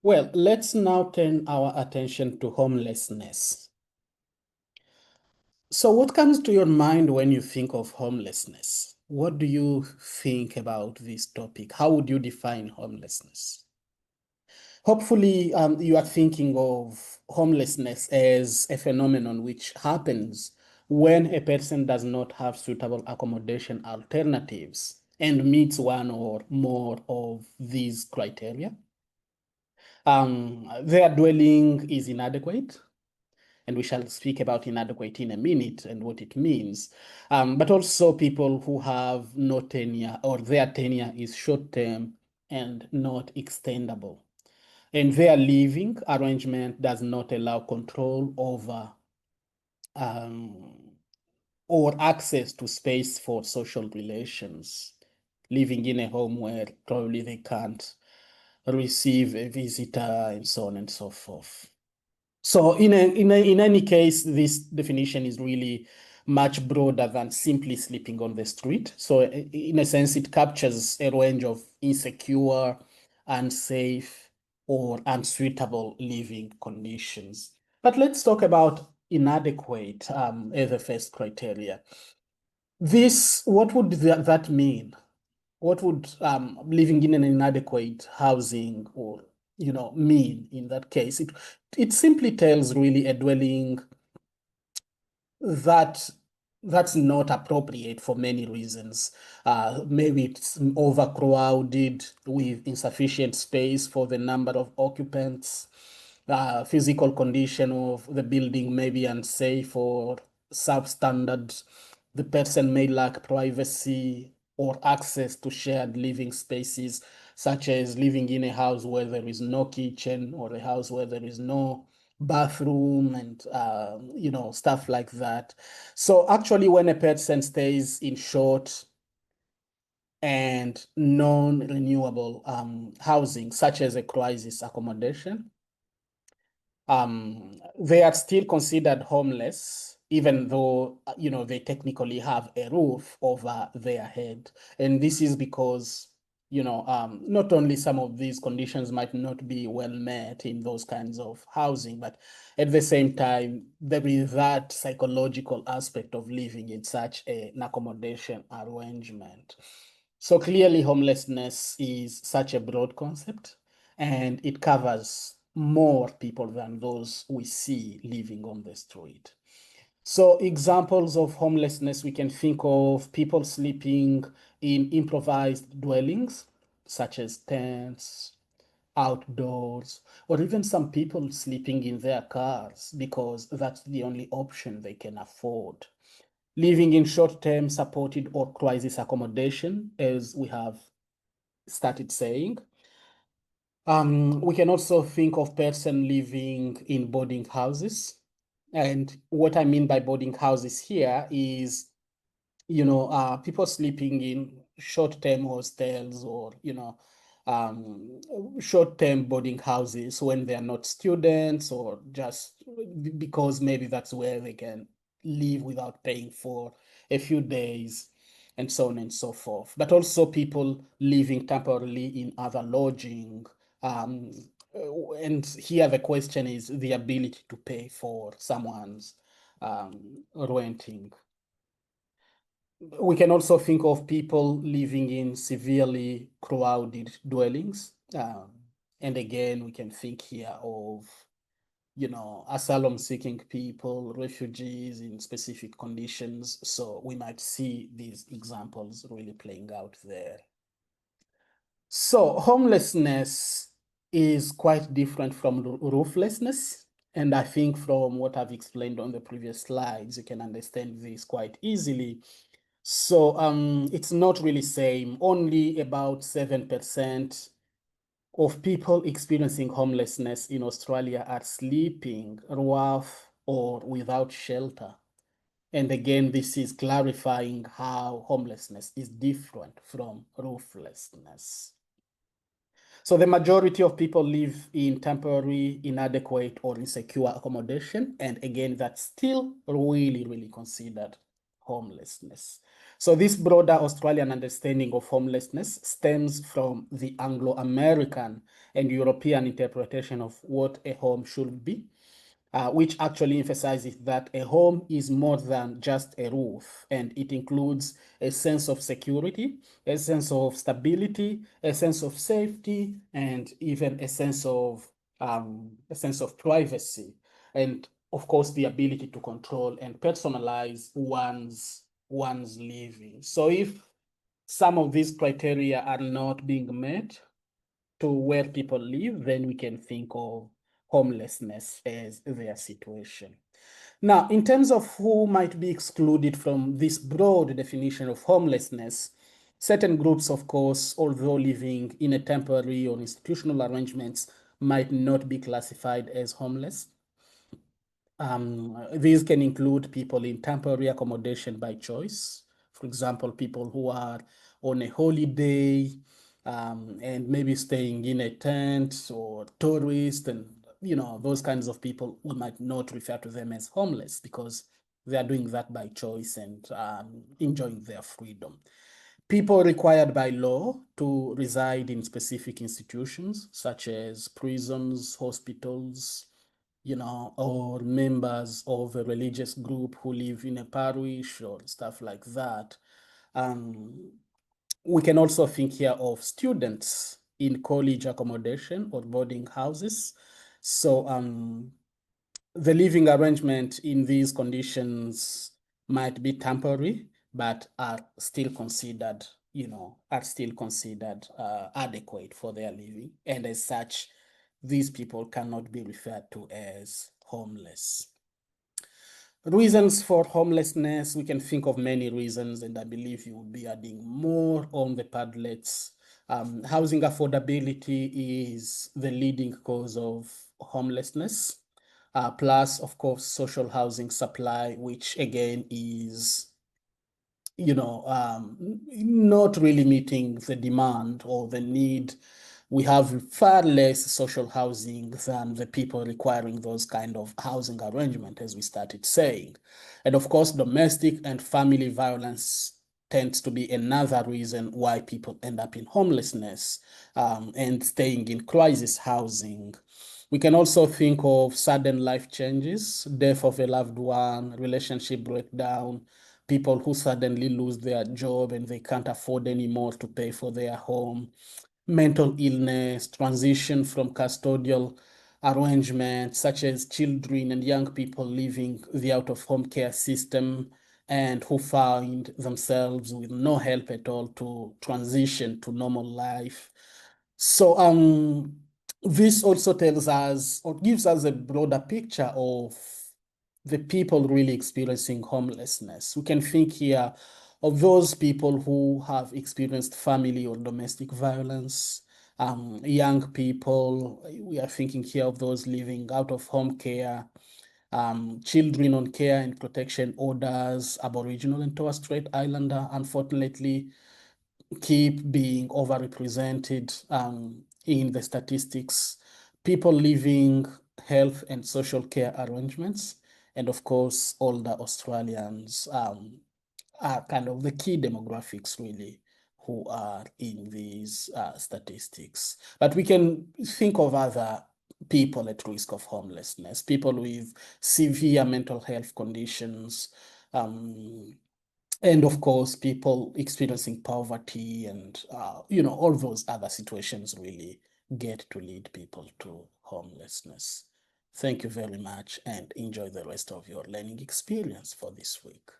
Well, let's now turn our attention to homelessness. So, what comes to your mind when you think of homelessness? What do you think about this topic? How would you define homelessness? Hopefully, you are thinking of homelessness as a phenomenon which happens when a person does not have suitable accommodation alternatives and meets one or more of these criteria. Their dwelling is inadequate, and we shall speak about inadequate in a minute and what it means. But also people who have no tenure or their tenure is short-term and not extendable. And their living arrangement does not allow control over um, or access to space for social relations. Living in a home where probably they can't receive a visitor and so on and so forth. So in any case, this definition is really much broader than simply sleeping on the street. So in a sense, it captures a range of insecure, unsafe, or unsuitable living conditions. But let's talk about inadequate as the first criteria. What would that mean? What would living in an inadequate housing or mean in that case? It simply tells really a dwelling that that's not appropriate for many reasons. Maybe it's overcrowded with insufficient space for the number of occupants. Physical condition of the building may be unsafe or substandard. The person may lack privacy or access to shared living spaces, such as living in a house where there is no kitchen or a house where there is no bathroom and stuff like that. So actually, when a person stays in short and non-renewable housing, such as a crisis accommodation, they are still considered homeless, even though they technically have a roof over their head. And this is because not only some of these conditions might not be well met in those kinds of housing, but at the same time, there is that psychological aspect of living in such an accommodation arrangement. So clearly, homelessness is such a broad concept, and it covers more people than those we see living on the street. So examples of homelessness, we can think of people sleeping in improvised dwellings, such as tents, outdoors, or even some people sleeping in their cars because that's the only option they can afford. Living in short-term supported or crisis accommodation, as we have started saying. We can also think of person living in boarding houses. And what I mean by boarding houses here is, people sleeping in short-term hostels or, um, short-term boarding houses when they're not students or just because maybe that's where they can live without paying for a few days and so on and so forth. But also people living temporarily in other lodging. Um, and here the question is the ability to pay for someone's renting. We can also think of people living in severely crowded dwellings. And again, we can think here of, asylum seeking people, refugees in specific conditions. So we might see these examples really playing out there. So homelessness is quite different from rooflessness. And I think from what I've explained on the previous slides, you can understand this quite easily. So it's not really same. Only about 7% of people experiencing homelessness in Australia are sleeping rough or without shelter. And again, this is clarifying how homelessness is different from rooflessness. So the majority of people live in temporary, inadequate, or insecure accommodation. And again, that's still really, really considered homelessness. So this broader Australian understanding of homelessness stems from the Anglo-American and European interpretation of what a home should be, which actually emphasizes that a home is more than just a roof, and it includes a sense of security, a sense of stability, a sense of safety, and even a sense of privacy, and of course the ability to control and personalize one's living. So if some of these criteria are not being met to where people live, then we can think of homelessness as their situation. Now, in terms of who might be excluded from this broad definition of homelessness, certain groups, of course, although living in a temporary or institutional arrangements, might not be classified as homeless. These can include people in temporary accommodation by choice. For example, people who are on a holiday and maybe staying in a tent, or tourists, and those kinds of people. We might not refer to them as homeless because they are doing that by choice and enjoying their freedom. People required by law to reside in specific institutions such as prisons, hospitals, or members of a religious group who live in a parish or stuff like that. We can also think here of students in college accommodation or boarding houses. So the living arrangement in these conditions might be temporary, but are still considered, adequate for their living. And as such, these people cannot be referred to as homeless. Reasons for homelessness, we can think of many reasons, and I believe you will be adding more on the Padlets. Housing affordability is the leading cause of homelessness, plus, of course, social housing supply, which again is not really meeting the demand or the need. We have far less social housing than the people requiring those kind of housing arrangement, as we started saying. And of course, domestic and family violence tends to be another reason why people end up in homelessness and staying in crisis housing. We can also think of sudden life changes, death of a loved one, relationship breakdown, people who suddenly lose their job and they can't afford anymore to pay for their home, mental illness, transition from custodial arrangements, such as children and young people leaving the out-of-home care system and who find themselves with no help at all to transition to normal life. So this also tells us or gives us a broader picture of the people really experiencing homelessness. We can think here of those people who have experienced family or domestic violence, young people. We are thinking here of those living out of home care, children on care and protection orders, Aboriginal and Torres Strait Islander, unfortunately, keep being overrepresented in the statistics. People living health and social care arrangements, and of course, older Australians are kind of the key demographics really who are in these statistics. But we can think of other people at risk of homelessness, people with severe mental health conditions, and of course, people experiencing poverty and, all those other situations really get to lead people to homelessness. Thank you very much and enjoy the rest of your learning experience for this week.